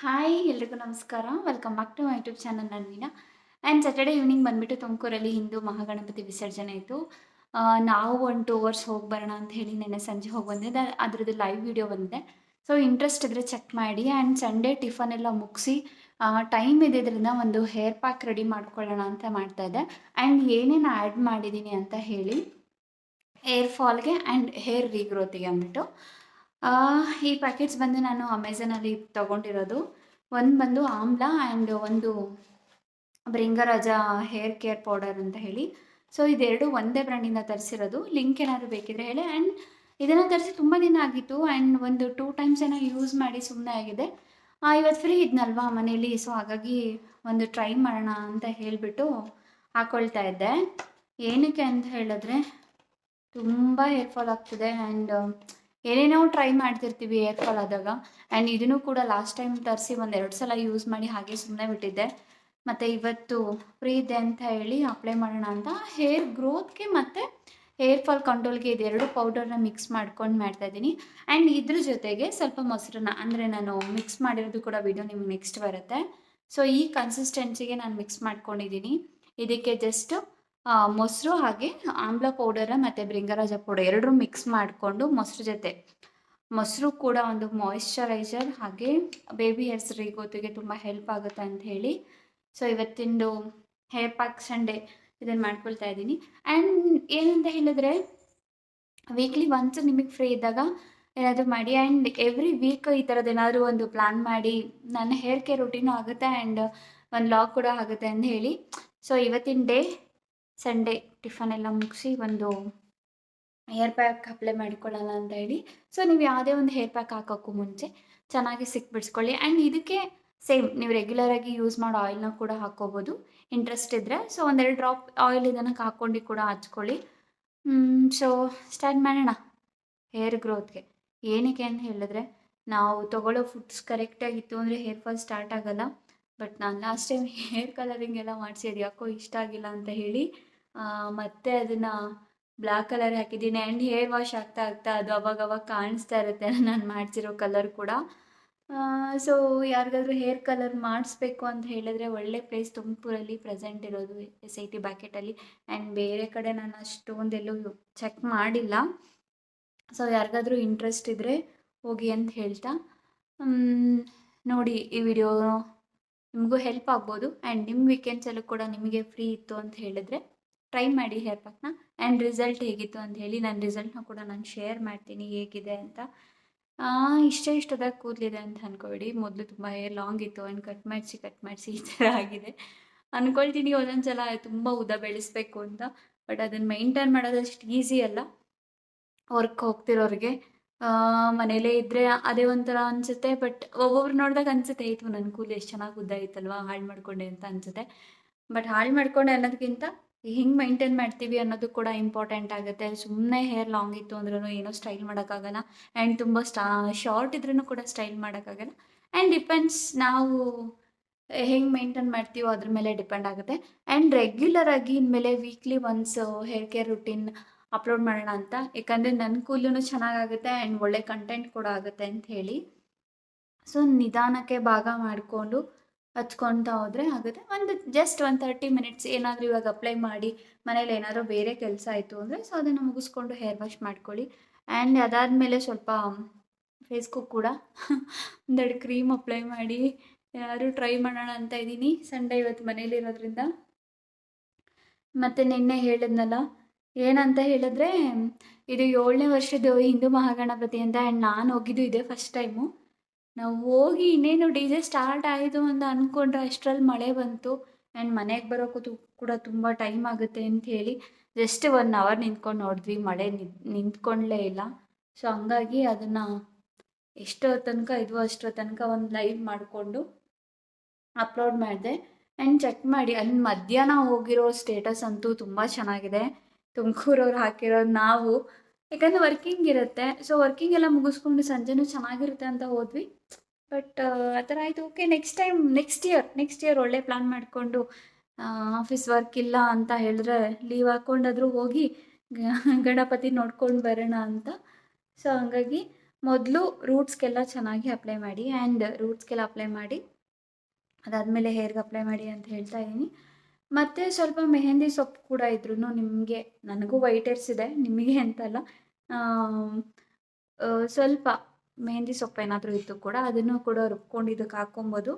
Hi ಎಲ್ರಿಗೂ ನಮಸ್ಕಾರ. Welcome back to my YouTube channel. ನಾನು ವೀಣಾ. ಆ್ಯಂಡ್ ಸ್ಯಾಟರ್ಡೇ ಈವ್ನಿಂಗ್ ಬಂದುಬಿಟ್ಟು ತುಮಕೂರಲ್ಲಿ ಹಿಂದೂ ಮಹಾಗಣಪತಿ ವಿಸರ್ಜನೆ ಇತ್ತು. ನಾವು ಒಂದು 2 ಅವರ್ಸ್ ಹೋಗಿ ಬರೋಣ ಅಂತ ಹೇಳಿ ನೆನ್ನೆ ಸಂಜೆ ಹೋಗಿ ಬಂದಿದ್ದೆ. ಅದ್ರದ್ದು ಲೈವ್ ವಿಡಿಯೋ ಬಂದಿದೆ. ಸೊ ಇಂಟ್ರೆಸ್ಟ್ ಇದ್ದರೆ ಚೆಕ್ ಮಾಡಿ. ಆ್ಯಂಡ್ ಸಂಡೇ ಟಿಫನ್ ಎಲ್ಲ ಮುಗಿಸಿ ಟೈಮ್ ಇದ್ದಿದ್ದರಿಂದ ಒಂದು ಹೇರ್ ಪ್ಯಾಕ್ ರೆಡಿ ಮಾಡ್ಕೊಳ್ಳೋಣ ಅಂತ ಮಾಡ್ತಾಯಿದ್ದೆ. ಆ್ಯಂಡ್ ಏನೇನು ಆ್ಯಡ್ ಮಾಡಿದ್ದೀನಿ ಅಂತ ಹೇಳಿ ಹೇರ್ ಫಾಲ್ಗೆ ಆ್ಯಂಡ್ ಹೇರ್ ರೀಗ್ರೋತಿಗೆ ಅಂದ್ಬಿಟ್ಟು ಈ ಪ್ಯಾಕೆಟ್ಸ್ ಬಂದು ನಾನು ಅಮೆಝಾನಲ್ಲಿ ತೊಗೊಂಡಿರೋದು. ಒಂದು ಬಂದು ಆಮ್ಲಾ ಆ್ಯಂಡ್ ಒಂದು ಭೃಂಗರಾಜ ಹೇರ್ ಕೇರ್ ಪೌಡರ್ ಅಂತ ಹೇಳಿ. ಸೊ ಇದೆರಡು ಒಂದೇ ಬ್ರ್ಯಾಂಡಿಂದ ತರಿಸಿರೋದು. ಲಿಂಕ್ ಏನಾದರೂ ಬೇಕಿದ್ರೆ ಹೇಳಿ. ಆ್ಯಂಡ್ ಇದನ್ನು ತರಿಸಿ ತುಂಬ ದಿನ ಆಗಿತ್ತು. ಆ್ಯಂಡ್ ಒಂದು 2 ಟೈಮ್ಸ್ ಏನೋ ಯೂಸ್ ಮಾಡಿ ಸುಮ್ಮನೆ ಆಗಿದೆ. ಇವತ್ತು ಫ್ರೀ ಇದ್ನಲ್ವಾ ಮನೇಲಿ, ಸೊ ಹಾಗಾಗಿ ಒಂದು ಟ್ರೈ ಮಾಡೋಣ ಅಂತ ಹೇಳಿಬಿಟ್ಟು ಹಾಕ್ಕೊಳ್ತಾ ಇದ್ದೆ. ಏನಕ್ಕೆ ಅಂತ ಹೇಳಿದ್ರೆ ತುಂಬ ಹೇರ್ ಫಾಲ್ ಆಗ್ತಿದೆ. ಆ್ಯಂಡ್ ಏನೇನೋ ಟ್ರೈ ಮಾಡ್ತಿರ್ತೀವಿ ಹೇರ್ ಫಾಲ್ ಆದಾಗ. ಆ್ಯಂಡ್ ಇದನ್ನು ಕೂಡ ಲಾಸ್ಟ್ ಟೈಮ್ ತರಿಸಿ 1-2 ಸಲ ಯೂಸ್ ಮಾಡಿ ಹಾಗೆ ಸುಮ್ಮನೆ ಬಿಟ್ಟಿದ್ದೆ. ಮತ್ತು ಇವತ್ತು ಫ್ರೀ ಇದೆ ಅಂತ ಹೇಳಿ ಅಪ್ಲೈ ಮಾಡೋಣ ಅಂತ ಹೇರ್ ಗ್ರೋತ್ಗೆ ಮತ್ತು ಹೇರ್ ಫಾಲ್ ಕಂಟ್ರೋಲ್ಗೆ ಇದೆರಡು ಪೌಡರ್ನ ಮಿಕ್ಸ್ ಮಾಡ್ಕೊಂಡು ಮಾಡ್ತಾಯಿದ್ದೀನಿ. ಆ್ಯಂಡ್ ಇದ್ರ ಜೊತೆಗೆ ಸ್ವಲ್ಪ ಮೊಸರನ್ನ, ಅಂದರೆ ನಾನು ಮಿಕ್ಸ್ ಮಾಡಿರೋದು ಕೂಡ ವಿಡಿಯೋ ನಿಮ್ಗೆ ನೆಕ್ಸ್ಟ್ ಬರುತ್ತೆ. ಸೊ ಈ ಕನ್ಸಿಸ್ಟೆನ್ಸಿಗೆ ನಾನು ಮಿಕ್ಸ್ ಮಾಡ್ಕೊಂಡಿದ್ದೀನಿ. ಇದಕ್ಕೆ ಜಸ್ಟ್ ಮೊಸರು ಹಾಗೆ ಆಮ್ಲ ಪೌಡರ ಮತ್ತು ಭೃಂಗರಾಜ ಪೌಡರ್ ಎರಡೂ ಮಿಕ್ಸ್ ಮಾಡಿಕೊಂಡು ಮೊಸರು ಕೂಡ ಒಂದು ಮಾಯಿಶ್ಚರೈಸರ್ ಹಾಗೆ ಬೇಬಿ ಹೇರ್ಸ್ ರೀಗೋತಿಗೆ ತುಂಬ ಹೆಲ್ಪ್ ಆಗುತ್ತೆ ಅಂತ ಹೇಳಿ ಸೊ ಇವತ್ತಿಂದು ಹೇರ್ ಪ್ಯಾಕ್ ಸಂಡೇ ಇದನ್ನು ಮಾಡ್ಕೊಳ್ತಾ ಇದ್ದೀನಿ. ಆ್ಯಂಡ್ ಏನಂತ ಹೇಳಿದ್ರೆ ವೀಕ್ಲಿ ಒನ್ಸ್ ನಿಮಗೆ ಫ್ರೀ ಇದ್ದಾಗ ಏನಾದರೂ ಮಾಡಿ. ಆ್ಯಂಡ್ ಎವ್ರಿ ವೀಕ್ ಈ ಥರದ್ದು ಏನಾದರೂ ಒಂದು ಪ್ಲ್ಯಾನ್ ಮಾಡಿ ನನ್ನ ಹೇರ್ ಕೇರ್ ರುಟೀನು ಆಗುತ್ತೆ ಆ್ಯಂಡ್ ಒಂದು ಲಾಗ್ ಕೂಡ ಆಗುತ್ತೆ ಅಂತ ಹೇಳಿ ಸೊ ಇವತ್ತಿನ ಡೇ ಸಂಡೇ ಟಿಫನ್ ಎಲ್ಲ ಮುಗಿಸಿ ಒಂದು ಹೇರ್ ಪ್ಯಾಕ್ ಅಪ್ಲೈ ಮಾಡಿಕೊಳ್ಳೋಣ ಅಂತ ಹೇಳಿ. ಸೊ ನೀವು ಯಾವುದೇ ಒಂದು ಹೇರ್ ಪ್ಯಾಕ್ ಹಾಕೋಕ್ಕೂ ಮುಂಚೆ ಚೆನ್ನಾಗಿ ಬಿಡಿಸ್ಕೊಳ್ಳಿ. ಆ್ಯಂಡ್ ಇದಕ್ಕೆ ಸೇಮ್ ನೀವು ರೆಗ್ಯುಲರಾಗಿ ಯೂಸ್ ಮಾಡೋ ಆಯಿಲ್ನ ಕೂಡ ಹಾಕ್ಕೋಬೋದು ಇಂಟ್ರೆಸ್ಟ್ ಇದ್ದರೆ. ಸೊ 1-2 ಡ್ರಾಪ್ ಆಯಿಲ್ ಇದನ್ನು ಹಾಕ್ಕೊಂಡು ಕೂಡ ಹಚ್ಕೊಳ್ಳಿ. ಸೊ ಸ್ಟಾರ್ಟ್ ಮಾಡೋಣ ಹೇರ್ ಗ್ರೋತ್ಗೆ. ಏನಕ್ಕೆ ಅಂತ ಹೇಳಿದ್ರೆ ನಾವು ತೊಗೊಳ್ಳೋ ಫುಡ್ಸ್ ಕರೆಕ್ಟಾಗಿತ್ತು ಅಂದರೆ ಹೇರ್ ಫಾಲ್ ಸ್ಟಾರ್ಟ್ ಆಗೋಲ್ಲ. ಬಟ್ ನಾನು ಲಾಸ್ಟ್ ಟೈಮ್ ಹೇರ್ ಕಲರಿಂಗ್ ಎಲ್ಲ ಮಾಡಿಸಿ ಅದು ಯಾಕೋ ಇಷ್ಟ ಆಗಿಲ್ಲ ಅಂತ ಹೇಳಿ ಮತ್ತೆ ಅದನ್ನು ಬ್ಲ್ಯಾಕ್ ಕಲರ್ ಹಾಕಿದ್ದೀನಿ. ಆ್ಯಂಡ್ ಹೇರ್ ವಾಶ್ ಆಗ್ತಾ ಅದು ಅವಾಗವಾಗ ಕಾಣಿಸ್ತಾ ಇರುತ್ತೆ ನಾನು ಮಾಡಿಸಿರೋ ಕಲರ್ ಕೂಡ. ಸೊ ಯಾರಿಗಾದ್ರೂ ಹೇರ್ ಕಲರ್ ಮಾಡಿಸ್ಬೇಕು ಅಂತ ಹೇಳಿದ್ರೆ ಒಳ್ಳೆ ಪ್ಲೇಸ್ ತುಮಕೂರಲ್ಲಿ ಪ್ರೆಸೆಂಟ್ ಇರೋದು SIT ಬ್ಯಾಕೆಟಲ್ಲಿ. ಆ್ಯಂಡ್ ಬೇರೆ ಕಡೆ ನಾನು ಅಷ್ಟೊಂದೆಲ್ಲೂ ಚೆಕ್ ಮಾಡಿಲ್ಲ. ಸೊ ಯಾರಿಗಾದ್ರೂ ಇಂಟ್ರೆಸ್ಟ್ ಇದ್ದರೆ ಹೋಗಿ ಅಂತ ಹೇಳ್ತಾ ನೋಡಿ ಈ ವಿಡಿಯೋ ನಿಮಗೂ ಹೆಲ್ಪ್ ಆಗ್ಬೋದು. ಆ್ಯಂಡ್ ನಿಮ್ಮ ವೀಕೆಂಡ್ಸಲ್ಲೂ ಕೂಡ ನಿಮಗೆ ಫ್ರೀ ಇತ್ತು ಅಂತ ಹೇಳಿದ್ರೆ ಟ್ರೈ ಮಾಡಿ ಹೇರ್ ಪ್ಯಾಕ್ನ. ಆ್ಯಂಡ್ ರಿಸಲ್ಟ್ ಹೇಗಿತ್ತು ಅಂತ ಹೇಳಿ ನನ್ನ ರಿಸಲ್ಟ್ನ ಕೂಡ ನಾನು ಶೇರ್ ಮಾಡ್ತೀನಿ ಹೇಗಿದೆ ಅಂತ. ಇಷ್ಟದಾಗ ಕೂದಲಿದೆ ಅಂತ ಅಂದ್ಕೊಬೇಡಿ. ಮೊದಲು ತುಂಬ ಹೇರ್ ಲಾಂಗ್ ಇತ್ತು ಆ್ಯಂಡ್ ಕಟ್ ಮಾಡಿಸಿ ಈ ಥರ ಆಗಿದೆ. ಅಂದ್ಕೊಳ್ತೀನಿ ಒಂದೊಂದು ಸಲ ತುಂಬ ಉದ್ದ ಬೆಳೆಸಬೇಕು ಅಂತ. ಬಟ್ ಅದನ್ನು ಮೇಂಟೈನ್ ಮಾಡೋದಷ್ಟು ಈಸಿ ಅಲ್ಲ ವರ್ಕ್ ಹೋಗ್ತಿರೋರಿಗೆ. ಮನೇಲೇ ಇದ್ದರೆ ಅದೇ ಒಂಥರ ಅನಿಸುತ್ತೆ. ಬಟ್ ಒಬ್ಬೊಬ್ರು ನೋಡಿದಾಗ ಅನಿಸುತ್ತೆ ಇದು ನನ್ನ ಕೂದಲು ಎಷ್ಟು ಚೆನ್ನಾಗಿ ಉದ್ದ ಇತ್ತಲ್ವ ಹಾಳು ಮಾಡಿಕೊಂಡೆ ಅಂತ ಅನಿಸುತ್ತೆ. ಬಟ್ ಹಾಳು ಮಾಡಿಕೊಂಡೆ ಅನ್ನೋದಕ್ಕಿಂತ ಹೆಂಗೆ ಮೈಂಟೈನ್ ಮಾಡ್ತೀವಿ ಅನ್ನೋದು ಕೂಡ ಇಂಪಾರ್ಟೆಂಟ್ ಆಗುತ್ತೆ. ಸುಮ್ಮನೆ ಹೇರ್ ಲಾಂಗ್ ಇತ್ತು ಅಂದ್ರೂ ಏನೋ ಸ್ಟೈಲ್ ಮಾಡೋಕ್ಕಾಗಲ್ಲ. ಆ್ಯಂಡ್ ತುಂಬ ಶಾರ್ಟ್ ಇದ್ರೂ ಕೂಡ ಸ್ಟೈಲ್ ಮಾಡೋಕ್ಕಾಗಲ್ಲ. ಆ್ಯಂಡ್ ಡಿಪೆಂಡ್ಸ್ ನಾವು ಹೆಂಗೆ ಮೈಂಟೈನ್ ಮಾಡ್ತೀವೋ ಅದ್ರ ಮೇಲೆ ಡಿಪೆಂಡ್ ಆಗುತ್ತೆ. ಆ್ಯಂಡ್ ರೆಗ್ಯುಲರಾಗಿ ಇನ್ಮೇಲೆ weekly once hair care routine upload ಮಾಡೋಣ ಅಂತ. ಯಾಕಂದರೆ ನನ್ನ ಕೂದಲು ಚೆನ್ನಾಗಾಗುತ್ತೆ ಆ್ಯಂಡ್ ಒಳ್ಳೆ ಕಂಟೆಂಟ್ ಕೂಡ ಆಗುತ್ತೆ ಅಂತ ಹೇಳಿ. ಸೊ ನಿಧಾನಕ್ಕೆ ಭಾಗ ಮಾಡಿಕೊಂಡು ಹಚ್ಕೊತಾ ಹೋದರೆ ಆಗುತ್ತೆ. ಜಸ್ಟ್ 30 ಮಿನಿಟ್ಸ್ ಏನಾದರೂ ಇವಾಗ ಅಪ್ಲೈ ಮಾಡಿ ಮನೇಲಿ ಏನಾದರೂ ಬೇರೆ ಕೆಲಸ ಆಯಿತು ಅಂದರೆ ಸೊ ಅದನ್ನು ಮುಗಿಸ್ಕೊಂಡು ಹೇರ್ ವಾಶ್ ಮಾಡ್ಕೊಳ್ಳಿ. ಆ್ಯಂಡ್ ಅದಾದಮೇಲೆ ಸ್ವಲ್ಪ ಫೇಸ್ಗೂ ಕೂಡ ಒಂದೆರಡು ಕ್ರೀಮ್ ಅಪ್ಲೈ ಮಾಡಿ ಏನಾದರೂ ಟ್ರೈ ಮಾಡೋಣ ಅಂತ ಇದ್ದೀನಿ. ಸಂಡೇ ಇವತ್ತು ಮನೇಲಿರೋದ್ರಿಂದ. ಮತ್ತು ನಿನ್ನೆ ಹೇಳಿದ್ನಲ್ಲ ಏನಂತ ಹೇಳಿದ್ರೆ ಇದು 7ನೇ ವರ್ಷದ ಹಿಂದೂ ಮಹಾಗಣಪತಿ ಅಂತ. ಆ್ಯಂಡ್ ನಾನು ಹೋಗಿದ್ದು ಇದೇ ಫಸ್ಟ್ ಟೈಮು. ನಾವು ಹೋಗಿ ಇನ್ನೇನು DJ ಸ್ಟಾರ್ಟ್ ಆಯಿತು ಅಂತ ಅಂದ್ಕೊಂಡ್ರೆ ಅಷ್ಟರಲ್ಲಿ ಮಳೆ ಬಂತು. ಆ್ಯಂಡ್ ಮನೆಗೆ ಬರೋಕ್ಕೂ ಕೂಡ ತುಂಬ ಟೈಮ್ ಆಗುತ್ತೆ ಅಂತ ಹೇಳಿ ಜಸ್ಟ್ 1 ಅವರ್ ನಿಂತ್ಕೊಂಡು ನೋಡಿದ್ವಿ. ಮಳೆ ನಿಂತ್ಕೊಳ್ಳೇ ಇಲ್ಲ. ಸೊ ಹಂಗಾಗಿ ಅದನ್ನು ಎಷ್ಟೋ ತನಕ ಇದು ಅಷ್ಟೋ ತನಕ ಒಂದು ಲೈವ್ ಮಾಡಿಕೊಂಡು ಅಪ್ಲೋಡ್ ಮಾಡಿದೆ. ಆ್ಯಂಡ್ ಚೆಕ್ ಮಾಡಿ ಅಲ್ಲಿ ಮಧ್ಯಾಹ್ನ ಹೋಗಿರೋ ಸ್ಟೇಟಸ್ ಅಂತೂ ತುಂಬ ಚೆನ್ನಾಗಿದೆ. ತುಮಕೂರವ್ರು ಹಾಕಿರೋದು ನಾವು, ಯಾಕಂದರೆ ವರ್ಕಿಂಗ್ ಇರುತ್ತೆ. ಸೊ ವರ್ಕಿಂಗ್ ಎಲ್ಲ ಮುಗಿಸ್ಕೊಂಡು ಸಂಜೆನೂ ಚೆನ್ನಾಗಿರುತ್ತೆ ಅಂತ ಹೋದ್ವಿ. ಬಟ್ ಆ ಥರ ಆಯಿತು. ಓಕೆ, ನೆಕ್ಸ್ಟ್ ಇಯರ್ ಒಳ್ಳೆ ಪ್ಲ್ಯಾನ್ ಮಾಡಿಕೊಂಡು ಆಫೀಸ್ ವರ್ಕ್ ಇಲ್ಲ ಅಂತ ಹೇಳಿದ್ರೆ ಲೀವ್ ಹಾಕ್ಕೊಂಡಾದರೂ ಹೋಗಿ ಗಣಪತಿ ನೋಡ್ಕೊಂಡು ಬರೋಣ ಅಂತ. ಸೊ ಹಂಗಾಗಿ ಮೊದಲು ರೂಟ್ಸ್ಗೆಲ್ಲ ಚೆನ್ನಾಗಿ ಅಪ್ಲೈ ಮಾಡಿ ಆ್ಯಂಡ್ ರೂಟ್ಸ್ಗೆಲ್ಲ ಅಪ್ಲೈ ಮಾಡಿ ಅದಾದಮೇಲೆ ಹೇರ್ಗೆ ಅಪ್ಲೈ ಮಾಡಿ ಅಂತ ಹೇಳ್ತಾ ಇದ್ದೀನಿ. ಮತ್ತು ಸ್ವಲ್ಪ ಮೆಹಂದಿ ಸೊಪ್ಪು ಕೂಡ ಇದ್ರೂ ನಿಮಗೆ, ನನಗೂ ವೈಟ್ ಹೇರ್ಸ್ ಇದೆ, ನಿಮಗೆ ಅಂತಲ್ಲ, ಸ್ವಲ್ಪ ಮೆಹಂದಿ ಸೊಪ್ಪು ಏನಾದರೂ ಇತ್ತು ಕೂಡ ಅದನ್ನು ಕೂಡ ರುಬ್ಕೊಂಡು ಇದಕ್ಕೆ ಹಾಕ್ಕೊಬೋದು,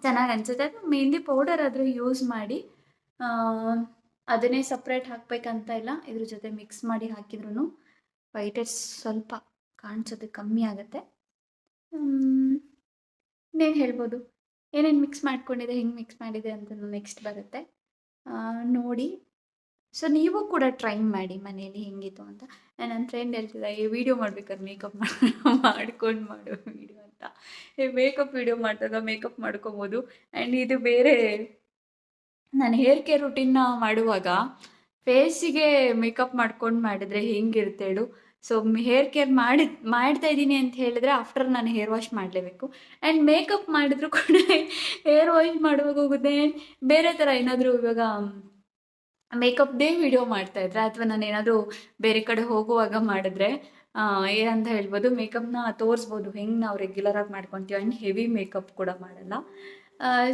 ಚೆನ್ನಾಗಿ ಅನಿಸುತ್ತೆ. ಅದು ಮೆಹಂದಿ ಪೌಡರ್ ಆದರೂ ಯೂಸ್ ಮಾಡಿ, ಅದನ್ನೇ ಸಪ್ರೇಟ್ ಹಾಕಬೇಕಂತ ಇಲ್ಲ, ಇದ್ರ ಜೊತೆ ಮಿಕ್ಸ್ ಮಾಡಿ ಹಾಕಿದ್ರೂ ವೈಟ್ ಹೇರ್ಸ್ ಸ್ವಲ್ಪ ಕಾಣಿಸೋದು ಕಮ್ಮಿ ಆಗುತ್ತೆ. ಇನ್ನೇನು ಹೇಳ್ಬೋದು, ಏನೇನು ಮಿಕ್ಸ್ ಮಾಡ್ಕೊಂಡಿದೆ, ಹೆಂಗೆ ಮಿಕ್ಸ್ ಮಾಡಿದೆ ಅಂತ ನೆಕ್ಸ್ಟ್ ಬರುತ್ತೆ ನೋಡಿ. ಸೊ ನೀವು ಕೂಡ ಟ್ರೈ ಮಾಡಿ ಮನೇಲಿ ಹೆಂಗಿತ್ತು ಅಂತ. ನನ್ನ ಫ್ರೆಂಡ್ ಹೇಳ್ತಿದ್ದೆ, ಈ ವಿಡಿಯೋ ಮಾಡ್ಬೇಕಾದ್ರೆ ಮೇಕಪ್ ಮಾಡ್ಕೊಂಡು ಮಾಡೋ ವಿಡಿಯೋ ಅಂತ. ಈ ಮೇಕಪ್ ವಿಡಿಯೋ ಮಾಡಿದಾಗ ಮೇಕಪ್ ಮಾಡ್ಕೊಬೋದು. ಆ್ಯಂಡ್ ಇದು ಬೇರೆ, ನಾನು ಹೇರ್ ಕೇರ್ ರುಟೀನ್ನ ಮಾಡುವಾಗ ಫೇಸಿಗೆ ಮೇಕಪ್ ಮಾಡ್ಕೊಂಡು ಮಾಡಿದ್ರೆ ಹೆಂಗಿರುತ್ತೆ ಹೇಳು. ಸೊ ಹೇರ್ ಕೇರ್ ಮಾಡ್ತಾ ಇದ್ದೀನಿ ಅಂತ ಹೇಳಿದ್ರೆ ಆಫ್ಟರ್ ನಾನು ಹೇರ್ ವಾಶ್ ಮಾಡಲೇಬೇಕು. ಆ್ಯಂಡ್ ಮೇಕಪ್ ಮಾಡಿದ್ರು ಕೂಡ ಹೇರ್ ವಾಶ್ ಮಾಡುವಾಗ ಹೋಗುತ್ತೆ. ಬೇರೆ ಥರ ಏನಾದರೂ ಇವಾಗ ಮೇಕಪ್ದೇ ವಿಡಿಯೋ ಮಾಡ್ತಾಯಿದ್ರೆ ಅಥವಾ ನಾನು ಏನಾದರೂ ಬೇರೆ ಕಡೆ ಹೋಗುವಾಗ ಮಾಡಿದ್ರೆ ಏನಂತ ಹೇಳ್ಬೋದು, ಮೇಕಪ್ನ ತೋರಿಸ್ಬೋದು ಹೆಂಗೆ ನಾವು ರೆಗ್ಯುಲರಾಗಿ ಮಾಡ್ಕೊತೀವಿ. ಆ್ಯಂಡ್ ಹೆವಿ ಮೇಕಪ್ ಕೂಡ ಮಾಡಲ್ಲ.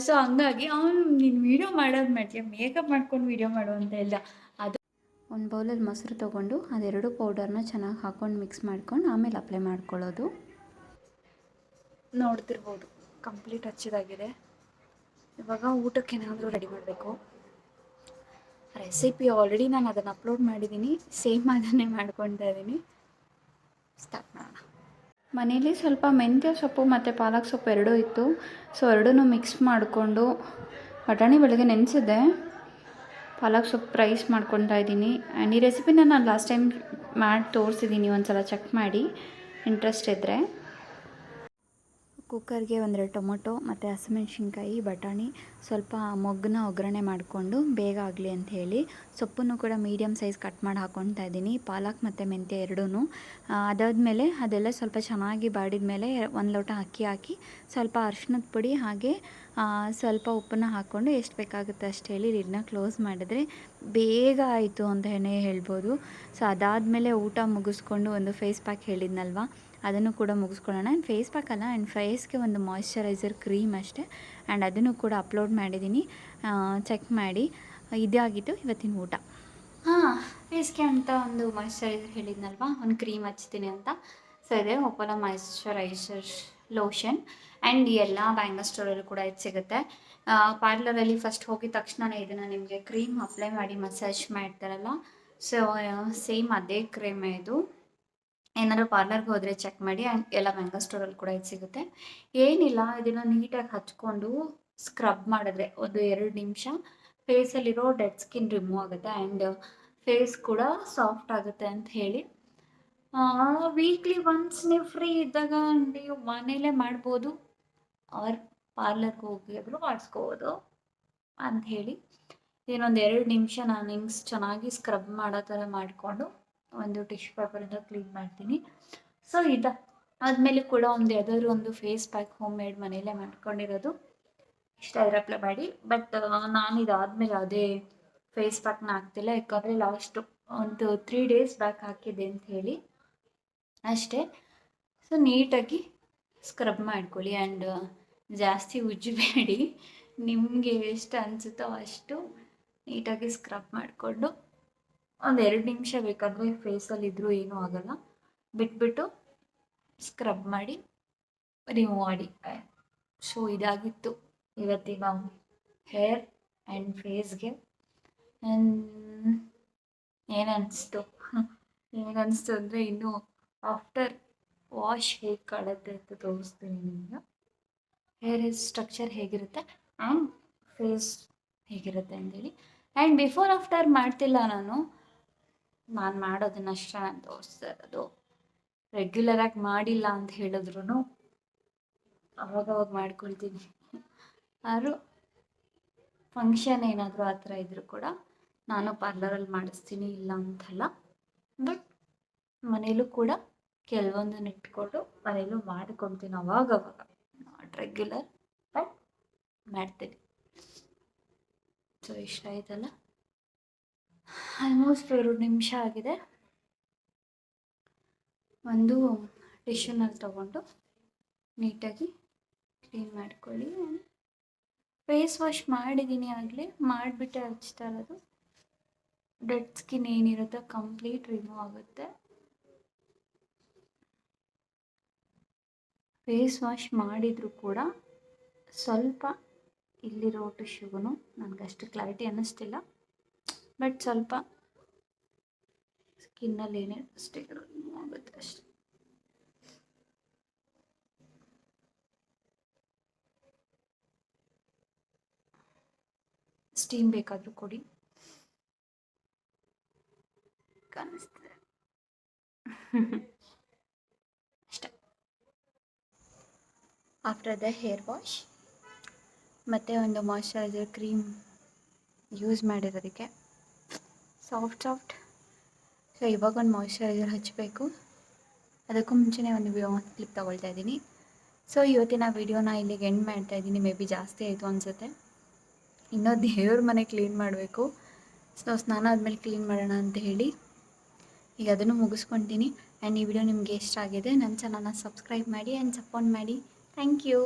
ಸೊ ಹಂಗಾಗಿ ನೀನು ವೀಡಿಯೋ ಮಾಡೋದು ಮಾಡ್ತೀಯ, ಮೇಕಪ್ ಮಾಡ್ಕೊಂಡು ವೀಡಿಯೋ ಮಾಡು ಅಂತ ಇಲ್ಲ. ಅದು ಒಂದು ಬೌಲಲ್ಲಿ ಮೊಸರು ತೊಗೊಂಡು ಅದೆರಡು ಪೌಡರ್ನ ಚೆನ್ನಾಗಿ ಹಾಕ್ಕೊಂಡು ಮಿಕ್ಸ್ ಮಾಡ್ಕೊಂಡು ಆಮೇಲೆ ಅಪ್ಲೈ ಮಾಡ್ಕೊಳ್ಳೋದು. ನೋಡ್ತಿರ್ಬೋದು ಕಂಪ್ಲೀಟ್ ಹಚ್ಚಿದಾಗಿದೆ. ಇವಾಗ ಊಟಕ್ಕೆ ಏನಾದರೂ ರೆಡಿ ಮಾಡಬೇಕು. ರೆಸಿಪಿ ಆಲ್ರೆಡಿ ನಾನು ಅದನ್ನು ಅಪ್ಲೋಡ್ ಮಾಡಿದ್ದೀನಿ, ಸೇಮ್ ಅದನ್ನೇ ಮಾಡ್ಕೊತಾ ಇದ್ದೀನಿ. ಸ್ಟಾರ್ಟ್ ಮಾಡೋಣ. ಮನೇಲಿ ಸ್ವಲ್ಪ ಮೆಂತ್ಯ ಸೊಪ್ಪು ಮತ್ತು ಪಾಲಕ್ ಸೊಪ್ಪು ಎರಡೂ ಇತ್ತು. ಸೊ ಎರಡೂ ಮಿಕ್ಸ್ ಮಾಡಿಕೊಂಡು, ಬಟಾಣಿ ಬೆಳಗ್ಗೆ ನೆನೆಸಿದ್ದೆ, ಪಾಲಕ್ ಸೊಪ್ಪು ರೈಸ್ ಮಾಡ್ಕೊತಾ ಇದ್ದೀನಿ. ಆ್ಯಂಡ್ ಈ ರೆಸಿಪಿನ ನಾನು ಲಾಸ್ಟ್ ಟೈಮ್ ಮಾಡಿ ತೋರಿಸಿದ್ದೀನಿ, ಒಂದು ಸಲ ಚೆಕ್ ಮಾಡಿ ಇಂಟ್ರೆಸ್ಟ್ ಇದ್ದರೆ. ಕುಕ್ಕರ್ಗೆ ಒಂದೆರಡು ಟೊಮೊಟೊ ಮತ್ತು ಹಸಿಮೆಣ್ಸಿನ್ಕಾಯಿ, ಬಟಾಣಿ, ಸ್ವಲ್ಪ ಮೊಗ್ಗನ್ನ ಒಗ್ಗರಣೆ ಮಾಡಿಕೊಂಡು ಬೇಗ ಆಗಲಿ ಅಂತ ಹೇಳಿ ಸೊಪ್ಪನ್ನು ಕೂಡ ಮೀಡಿಯಮ್ ಸೈಜ್ ಕಟ್ ಮಾಡಿ ಹಾಕ್ಕೊತಾ ಇದ್ದೀನಿ, ಪಾಲಕ್ ಮತ್ತು ಮೆಂತ್ಯ ಎರಡೂ. ಅದಾದಮೇಲೆ ಅದೆಲ್ಲ ಸ್ವಲ್ಪ ಚೆನ್ನಾಗಿ ಬಾಡಿದ ಮೇಲೆ 1 ಲೋಟ ಅಕ್ಕಿ ಹಾಕಿ ಸ್ವಲ್ಪ ಅರಿಶಿಣದ ಪುಡಿ ಹಾಗೆ ಸ್ವಲ್ಪ ಉಪ್ಪನ್ನು ಹಾಕ್ಕೊಂಡು ಎಷ್ಟು ಬೇಕಾಗುತ್ತೆ ಅಷ್ಟು ಹೇಳಿ ಲಿಡ್ನ ಕ್ಲೋಸ್ ಮಾಡಿದ್ರೆ ಬೇಗ ಆಯಿತು ಅಂತಲೇ ಹೇಳ್ಬೋದು. ಸೊ ಅದಾದಮೇಲೆ ಊಟ ಮುಗಿಸ್ಕೊಂಡು ಒಂದು ಫೇಸ್ ಪ್ಯಾಕ್ ಹೇಳಿದ್ನಲ್ವ, ಅದನ್ನು ಕೂಡ ಮುಗಿಸ್ಕೊಳ್ಳೋಣ. ಆ್ಯಂಡ್ ಫೇಸ್ ಪ್ಯಾಕ್ ಅಲ್ಲ, ಆ್ಯಂಡ್ ಫೇಸ್ಗೆ ಒಂದು ಮಾಯ್ಶ್ಚರೈಸರ್ ಕ್ರೀಮ್ ಅಷ್ಟೇ. ಆ್ಯಂಡ್ ಅದನ್ನು ಕೂಡ ಅಪ್ಲೋಡ್ ಮಾಡಿದ್ದೀನಿ, ಚೆಕ್ ಮಾಡಿ. ಇದಾಗಿತ್ತು ಇವತ್ತಿನ ಊಟ. ಫೇಸ್ಗೆ ಅಂತ ಒಂದು ಮಾಯ್ಶ್ಚರೈಸರ್ ಹೇಳಿದ್ನಲ್ವ, ಒಂದು ಕ್ರೀಮ್ ಹಚ್ತೀನಿ ಅಂತ. ಸೊ ಇದೆ ಒಪ್ಪೋಲೋ ಮಾಯ್ಶ್ಚರೈಸರ್ ಲೋಷನ್. ಆ್ಯಂಡ್ ಎಲ್ಲ ಬ್ಯಾಂಗಲ್ ಸ್ಟೋರಲ್ಲೂ ಕೂಡ ಇದು ಸಿಗುತ್ತೆ. ಪಾರ್ಲರಲ್ಲಿ ಫಸ್ಟ್ ಹೋಗಿದ ತಕ್ಷಣವೇ ಇದನ್ನು ನಿಮಗೆ ಕ್ರೀಮ್ ಅಪ್ಲೈ ಮಾಡಿ ಮಸಾಜ್ ಮಾಡ್ತಾರಲ್ಲ, ಸೊ ಸೇಮ್ ಅದೇ ಕ್ರೀಮೇ ಇದು. ಏನಾದರೂ ಪಾರ್ಲರ್ಗೆ ಹೋದರೆ ಚೆಕ್ ಮಾಡಿ. ಆ್ಯಂಡ್ ಎಲ್ಲ ಮ್ಯಾಂಗೋ ಸ್ಟೋರಲ್ಲಿ ಕೂಡ ಇದು ಸಿಗುತ್ತೆ. ಏನಿಲ್ಲ, ಇದನ್ನು ನೀಟಾಗಿ ಹಚ್ಕೊಂಡು ಸ್ಕ್ರಬ್ ಮಾಡಿದ್ರೆ ಒಂದು 2 ನಿಮಿಷ ಫೇಸಲ್ಲಿರೋ ಡೆಡ್ ಸ್ಕಿನ್ ರಿಮೂವ್ ಆಗುತ್ತೆ. ಆ್ಯಂಡ್ ಫೇಸ್ ಕೂಡ ಸಾಫ್ಟ್ ಆಗುತ್ತೆ ಅಂತ ಹೇಳಿ. ವೀಕ್ಲಿ ಒನ್ಸ್ ನೀವು ಫ್ರೀ ಇದ್ದಾಗ ನೀವು ಮನೇಲೇ ಮಾಡ್ಬೋದು, ಆರ್ ಪಾರ್ಲರ್ಗೆ ಹೋಗಿದ್ರು ಮಾಡಿಸ್ಕೋಬೋದು ಅಂತ ಹೇಳಿ. ಇನ್ನೊಂದು 2 ನಿಮಿಷ ನಾನು ಹಿಂಗೆ ಚೆನ್ನಾಗಿ ಸ್ಕ್ರಬ್ ಮಾಡೋ ಥರ ಮಾಡಿಕೊಂಡು ಒಂದು ಟಿಶ್ಯೂ ಪೇಪರಿಂದ ಕ್ಲೀನ್ ಮಾಡ್ತೀನಿ. ಸೊ ಆದಮೇಲೆ ಕೂಡ ಯಾವುದಾದ್ರು ಒಂದು ಫೇಸ್ ಪ್ಯಾಕ್ ಹೋಮ್ ಮೇಡ್ ಮನೆಯಲ್ಲೇ ಮಾಡ್ಕೊಂಡಿರೋದು ಇಷ್ಟ ಇದ್ರೆ ಅಪ್ಲೈ ಮಾಡಿ. ಬಟ್ ನಾನು ಇದಾದಮೇಲೆ ಅದೇ ಫೇಸ್ ಪ್ಯಾಕ್ನ ಹಾಕ್ತಿಲ್ಲ, ಯಾಕಂದರೆ ಲಾಸ್ಟು ಒಂದು 3 ಡೇಸ್ ಬ್ಯಾಕ್ ಹಾಕಿದ್ದೆ ಅಂತ ಹೇಳಿ ಅಷ್ಟೇ. ಸೊ ನೀಟಾಗಿ ಸ್ಕ್ರಬ್ ಮಾಡ್ಕೊಳ್ಳಿ. ಆ್ಯಂಡ್ ಜಾಸ್ತಿ ಉಜ್ಜಬೇಡಿ, ನಿಮಗೆ ಎಷ್ಟು ಅನಿಸುತ್ತೋ ಅಷ್ಟು ನೀಟಾಗಿ ಸ್ಕ್ರಬ್ ಮಾಡಿಕೊಂಡು ಒಂದು 2 ನಿಮಿಷ ಬೇಕಾದರೆ ಫೇಸಲ್ಲಿದ್ದರೂ ಏನೂ ಆಗೋಲ್ಲ, ಬಿಟ್ಬಿಟ್ಟು ಸ್ಕ್ರಬ್ ಮಾಡಿ ರಿಮೂವ್ ಮಾಡಿ. ಸೊ ಇದಾಗಿತ್ತು ಇವತ್ತಿನ ಹೇರ್ ಆ್ಯಂಡ್ ಫೇಸ್ಗೆ. ಏನನ್ನಿಸ್ತು ಅಂದರೆ ಇನ್ನೂ ಆಫ್ಟರ್ ವಾಶ್ ಹೇಗೆ ಕಾಣುತ್ತೆ ಅಂತ ತೋರಿಸ್ತೀನಿ ನಿಮಗೆ. ಹೇರ್ ಸ್ಟ್ರಕ್ಚರ್ ಹೇಗಿರುತ್ತೆ ಆ್ಯಂಡ್ ಫೇಸ್ ಹೇಗಿರುತ್ತೆ ಅಂತೇಳಿ. ಆ್ಯಂಡ್ ಬಿಫೋರ್ ಆಫ್ಟರ್ ಮಾಡ್ತಿಲ್ಲ, ನಾನು ಮಾಡೋದನ್ನಷ್ಟೇ ನಾನು ತೋರಿಸ್ತಾ ಇರೋದು. ರೆಗ್ಯುಲರಾಗಿ ಮಾಡಿಲ್ಲ ಅಂತ ಹೇಳಿದ್ರು ಅವಾಗವಾಗ ಮಾಡ್ಕೊಳ್ತೀನಿ. ಆದರೂ ಫಂಕ್ಷನ್ ಏನಾದರೂ ಆ ಥರ ಇದ್ದರೂ ಕೂಡ ನಾನು ಪಾರ್ಲರಲ್ಲಿ ಮಾಡಿಸ್ತೀನಿ, ಇಲ್ಲ ಅಂತಲ್ಲ. ಬಟ್ ಮನೇಲೂ ಕೂಡ ಕೆಲವೊಂದನ್ನು ಇಟ್ಕೊಂಡು ಮನೇಲೂ ಮಾಡ್ಕೊಳ್ತೀನಿ ಅವಾಗವಾಗ, ನಾಟ್ ರೆಗ್ಯುಲರ್, ಬಟ್ ಮಾಡ್ತೀನಿ. ಸೊ ಇಷ್ಟ ಆಯ್ತಲ್ಲ, ಆಲ್ಮೋಸ್ಟ್ 2 ನಿಮಿಷ ಆಗಿದೆ. ಒಂದು ಟಿಶ್ಯೂನಲ್ಲಿ ತೊಗೊಂಡು ನೀಟಾಗಿ ಕ್ಲೀನ್ ಮಾಡ್ಕೊಳ್ಳಿ. ಫೇಸ್ ವಾಶ್ ಮಾಡಿದ್ದೀನಿ ಆಗಲೇ, ಮಾಡಿಬಿಟ್ಟೆ ಹಚ್ತಾ ಇರೋದು. ಡೆಡ್ ಸ್ಕಿನ್ ಏನಿರುತ್ತೋ ಕಂಪ್ಲೀಟ್ ರಿಮೂವ್ ಆಗುತ್ತೆ. ಫೇಸ್ ವಾಶ್ ಮಾಡಿದರೂ ಕೂಡ ಸ್ವಲ್ಪ ಇಲ್ಲಿರೋ ಟಿಶ್ಯೂಗೂ ನನಗಷ್ಟು ಕ್ಲಾರಿಟಿ ಅನ್ನಿಸ್ತಿಲ್ಲ, ಬಟ್ ಸ್ವಲ್ಪ ಸ್ಕಿನ್ನಲ್ಲಿ ಏನೇ ಸ್ಟಿಕರ್ ರಿಮೂವ್ ಆಗುತ್ತೆ ಅಷ್ಟೆ. ಸ್ಟೀಮ್ ಬೇಕಾದರೂ ಕೊಡಿ, ಕಾಣಿಸ್ತಿದೆ ಅಷ್ಟೆ. ಆಫ್ಟರ್ ದ ಹೇರ್ ವಾಶ್ ಮತ್ತು ಒಂದು ಮಾಯ್ಶ್ಚರೈಸರ್ ಕ್ರೀಮ್ ಯೂಸ್ ಮಾಡಿರೋದಕ್ಕೆ ಸಾಫ್ಟ್. ಸೊ ಇವಾಗ ಒಂದು ಮಾಯ್ಶ್ಚರೈಸರ್ ಹಚ್ಚಬೇಕು. ಅದಕ್ಕೂ ಮುಂಚೆನೇ ಒಂದು ಕ್ಲಿಪ್ ತೊಗೊಳ್ತಾ ಇದ್ದೀನಿ. ಸೊ ಇವತ್ತಿನ ವಿಡಿಯೋನ ಇಲ್ಲಿಗೆ ಎಂಡ್ ಮಾಡ್ತಾ ಇದ್ದೀನಿ. ಮೇ ಬಿ ಜಾಸ್ತಿ ಆಯಿತು ಅನಿಸುತ್ತೆ. ಇನ್ನೂ ದೇವ್ರ ಮನೆ ಕ್ಲೀನ್ ಮಾಡಬೇಕು. ಸೊ ಸ್ನಾನ ಆದಮೇಲೆ ಕ್ಲೀನ್ ಮಾಡೋಣ ಅಂತ ಹೇಳಿ ಈಗ ಅದನ್ನು ಮುಗಿಸ್ಕೊತೀನಿ. ಆ್ಯಂಡ್ ಈ ವಿಡಿಯೋ ನಿಮಗೆ ಇಷ್ಟ ಆಗಿದೆ, ನನ್ನ ಚಾನಲ್ನ ಸಬ್ಸ್ಕ್ರೈಬ್ ಮಾಡಿ ಆ್ಯಂಡ್ ಸಪೋರ್ಟ್ ಮಾಡಿ. Thank you.